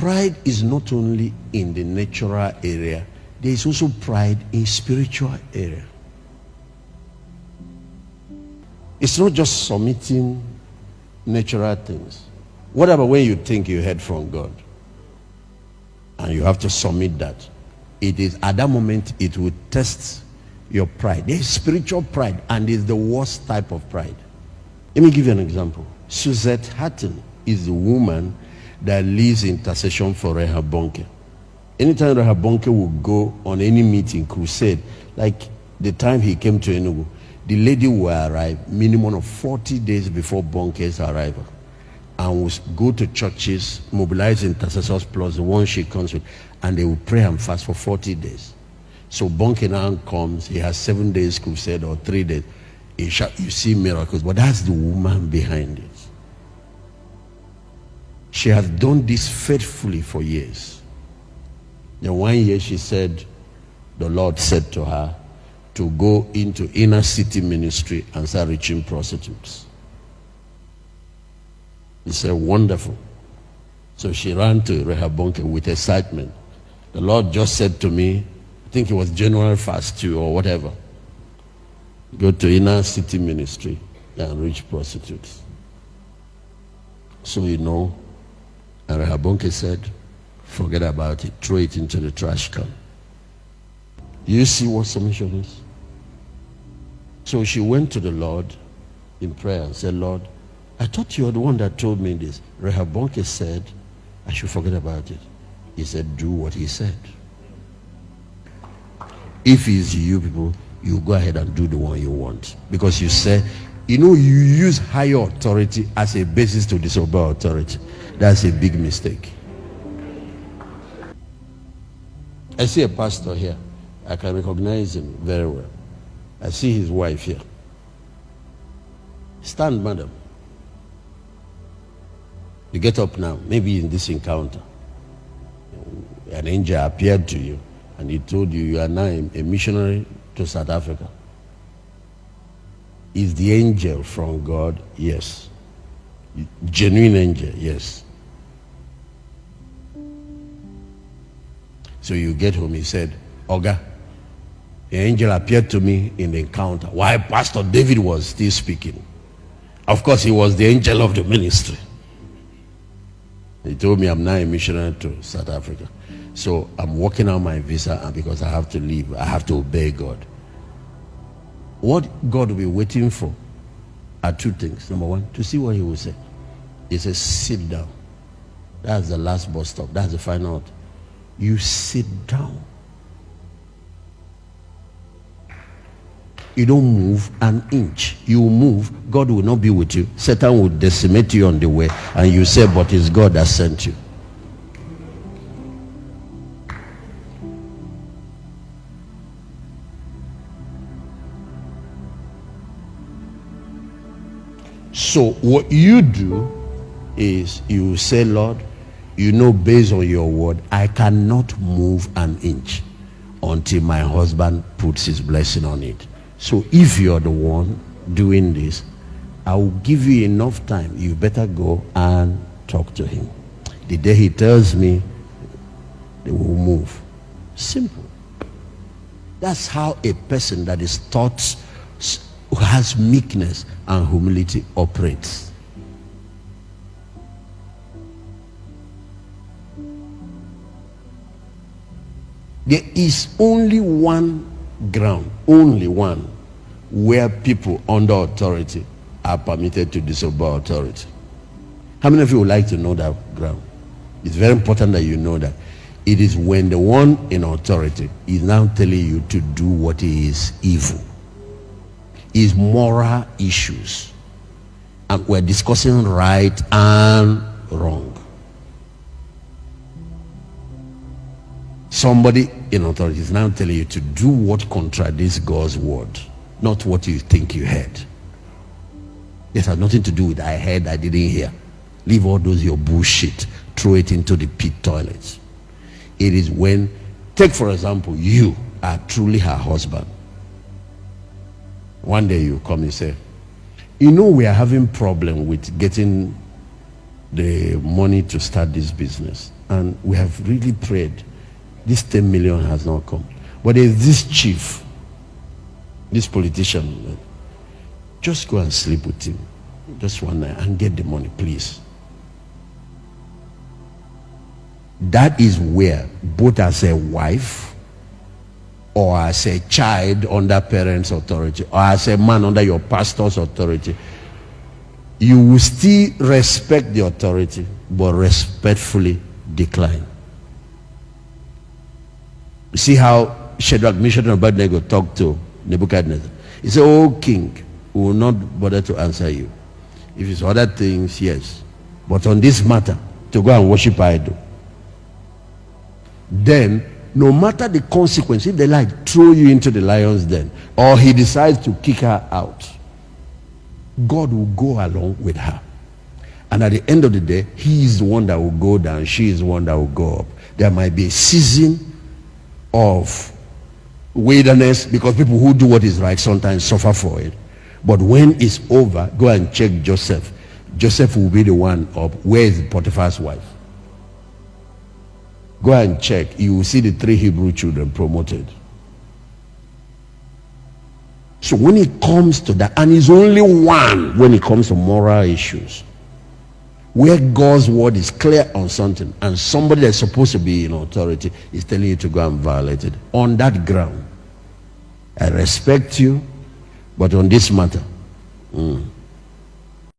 pride is not only in the natural area, there is also pride in spiritual area. It's not just submitting natural things. What about when you think you heard from God and you have to submit that? It is at that moment it will test your pride. There is spiritual pride, and it's the worst type of pride. Let me give you an example. Suzette Hatton is the woman that leads intercession for Rehoboam. Anytime Rehoboam will go on any meeting, crusade, like the time he came to Enugu, the lady will arrive minimum of 40 days before Bonke's arrival, and will go to churches, mobilize intercessors plus the one she comes with, and they will pray and fast for 40 days. So Bonke now comes, he has 7 days crusade or 3 days. You see miracles, but that's the woman behind it. She has done this faithfully for years. Then 1 year she said, the Lord said to her to go into inner city ministry and start reaching prostitutes. He said, wonderful. So she ran to Rehoboam with excitement. The Lord just said to me, I think it was January 1st or whatever, go to inner city ministry and reach prostitutes. So you know, and Rehoboam said, forget about it, throw it into the trash can. You see what submission is? So she went to the Lord in prayer and said, Lord, I thought you were the one that told me this. Rehoboam said, I should forget about it. He said, do what he said. If it's you people, you go ahead and do the one you want. Because you say, you know, you use higher authority as a basis to disobey authority. That's a big mistake. I see a pastor here. I can recognize him very well. I see his wife here. Stand, madam. You get up now, maybe in this encounter. An angel appeared to you and he told you are now a missionary to South Africa. Is the angel from God? Yes. Genuine angel? Yes. So you get home, he said, Oga, the angel appeared to me in the encounter while Pastor David was still speaking. Of course, he was the angel of the ministry. He told me I'm now a missionary to South Africa. So I'm working on my visa, and because I have to leave, I have to obey God. What God will be waiting for are two things. Number one, to see what he will say. He says, sit down. That's the last bus stop. That's the final out. You sit down. You don't move an inch. You move, God will not be with you. Satan will decimate you on the way, and you say, but it's God that sent you. So what you do is you say, Lord, you know, based on your word, I cannot move an inch until my husband puts his blessing on it. So if you're the one doing this, I will give you enough time. You better go and talk to him. The day he tells me, they will move. Simple. That's how a person that is taught, who has meekness and humility, operates. There is only one ground, only one, where people under authority are permitted to disobey authority. How many of you would like to know that ground? It's very important that you know that. It is when the one in authority is now telling you to do what is evil. Is moral issues. And we're discussing right and wrong. Somebody in authority is now telling you to do what contradicts God's word, not what you think you heard. It has nothing to do with I heard, I didn't hear. Leave all those your bullshit. Throw it into the pit toilets. It is when, take for example, you are truly her husband. One day you come and say, you know, we are having problem with getting the money to start this business. and we have really prayed. This 10 million has not come. But there's this chief, this politician. Just go and sleep with him. Just one night and get the money, please. That is where, both as a wife or as a child under parents' authority or as a man under your pastor's authority, you will still respect the authority but respectfully decline. You see how Shadrach, Meshach, and Abednego talked to Nebuchadnezzar. He said, "Oh king, we will not bother to answer you. If it's other things, yes. But on this matter, to go and worship idol." Then, no matter the consequence, if they like throw you into the lion's den, or he decides to kick her out, God will go along with her. And at the end of the day, he is the one that will go down, she is the one that will go up. There might be a season of wilderness because people who do what is right sometimes suffer for it. But when it's over, go and check Joseph. Joseph will be the one up. Where is Potiphar's wife? Go and check. You will see the 3 Hebrew children promoted. So when it comes to that, and it's only one when it comes to moral issues, where God's word is clear on something, and somebody that's supposed to be in authority is telling you to go and violate it. On that ground, I respect you, but on this matter,